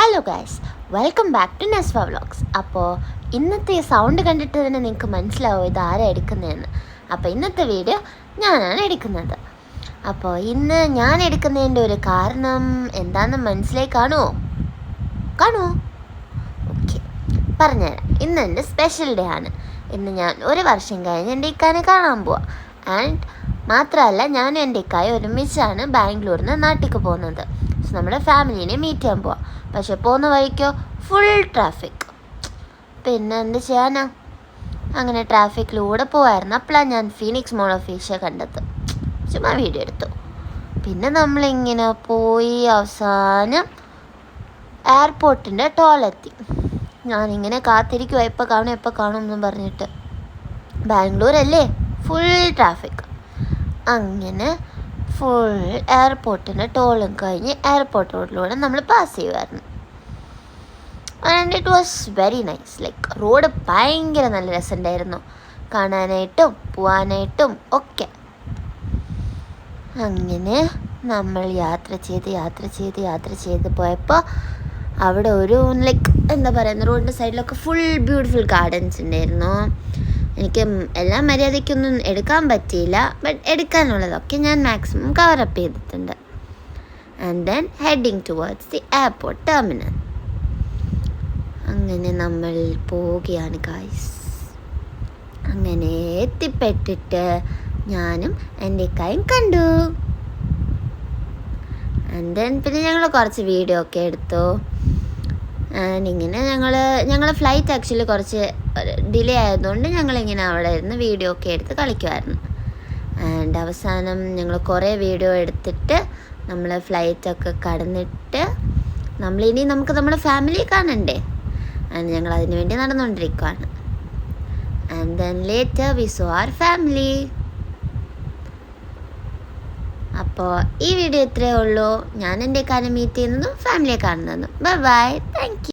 Hello guys, welcome back to നെസ്വ vlogs. അപ്പോൾ ഇന്നത്തെ സൗണ്ട് കണ്ടിട്ട് തന്നെ നിങ്ങൾക്ക് മനസ്സിലാവും ഇത് ആരാ എടുക്കുന്നതെന്ന്. അപ്പോൾ ഇന്നത്തെ വീഡിയോ ഞാനാണ് എടുക്കുന്നത്. അപ്പോൾ ഇന്ന് ഞാൻ എടുക്കുന്നതിൻ്റെ ഒരു കാരണം എന്താണെന്ന് മനസ്സിലായി കാണുമോ? ഓക്കെ, പറഞ്ഞുതരാം. ഇന്ന് എൻ്റെ സ്പെഷ്യൽ ഡേ ആണ്. ഇന്ന് ഞാൻ ഒരു വർഷം കഴിഞ്ഞ് എൻ്റെ ഇക്കാനെ കാണാൻ പോവാം. ആൻഡ് മാത്രമല്ല, ഞാനും എൻ്റെ ഇക്കായും ഒരുമിച്ചാണ് ബാംഗ്ലൂരിൽ നിന്ന് നാട്ടിലേക്ക് പോകുന്നത്. സോ നമ്മുടെ ഫാമിലീനെ മീറ്റ് ചെയ്യാൻ പോവാം. പക്ഷെ പോകുന്ന വഴിക്കോ ഫുൾ ട്രാഫിക്. പിന്നെ എന്ത് ചെയ്യാനാ, അങ്ങനെ ട്രാഫിക്കിലൂടെ പോവായിരുന്നു. അപ്പോഴാണ് ഞാൻ ഫീനിക്സ് മോൾ ഓഫ് ഏഷ്യ കണ്ടത്. ചുമ്മാ വീഡിയോ എടുത്തു. പിന്നെ നമ്മളിങ്ങനെ പോയി അവസാനം എയർപോർട്ടിൻ്റെ ടോളെത്തി. ഞാനിങ്ങനെ കാത്തിരിക്കുമോ എപ്പോൾ കാണും എന്നും പറഞ്ഞിട്ട്. ബാംഗ്ലൂർ അല്ലേ, ഫുൾ ട്രാഫിക്. അങ്ങനെ ഫുൾ എയർപോർട്ടിൻ്റെ ടോളും കഴിഞ്ഞ് എയർപോർട്ട് റോഡിലൂടെ നമ്മൾ പാസ് ചെയ്യുമായിരുന്നു. And it was very nice. Like road ഭയങ്കര നല്ല രസമുണ്ടായിരുന്നു കാണാനായിട്ടും പോവാനായിട്ടും ഒക്കെ. അങ്ങനെ നമ്മൾ യാത്ര ചെയ്ത് പോയപ്പോൾ അവിടെ ഒരു ലൈക്ക് എന്താ പറയുക, റോഡിൻ്റെ സൈഡിലൊക്കെ ഫുൾ ബ്യൂട്ടിഫുൾ ഗാർഡൻസ് ഉണ്ടായിരുന്നു. എനിക്ക് എല്ലാം മര്യാദയ്ക്കൊന്നും എടുക്കാൻ പറ്റിയില്ല, ബട്ട് എടുക്കാനുള്ളതൊക്കെ ഞാൻ മാക്സിമം കവറപ്പ് ചെയ്തിട്ടുണ്ട്. And then heading towards the airport terminal. അങ്ങനെ നമ്മൾ പോവുകയാണ് ഗൈസ്. അങ്ങനെ എത്തിപ്പെട്ടിട്ട് ഞാനും എൻ്റെ ഇക്കായും കണ്ടു. ആൻഡ് ദെൻ പിന്നെ ഞങ്ങൾ കുറച്ച് വീഡിയോ ഒക്കെ എടുത്തു. ആൻഡ് ഇങ്ങനെ ഞങ്ങൾ ഫ്ലൈറ്റ് ആക്ച്വലി കുറച്ച് ഡിലേ ആയതുകൊണ്ട് ഞങ്ങളിങ്ങനെ അവിടെ ഇരുന്ന് വീഡിയോ ഒക്കെ എടുത്ത് കളിക്കുമായിരുന്നു. ആൻഡ് അവസാനം ഞങ്ങൾ കുറേ വീഡിയോ എടുത്തിട്ട് നമ്മൾ ഫ്ലൈറ്റൊക്കെ കടന്നിട്ട് നമുക്ക് നമ്മുടെ ഫാമിലി കാണണ്ടേ. ആൻഡ് ഞങ്ങൾ അതിനു വേണ്ടി നടന്നുകൊണ്ടിരിക്കുകയാണ്. And then later we saw our family. അപ്പോൾ ഈ വീഡിയോ ഇത്രയേ ഉള്ളൂ. ഞാൻ എൻ്റെ കാര്യം മീറ്റ് ചെയ്യുന്നതും ഫാമിലിയെ കാണുന്നതും. Bye bye, thank you.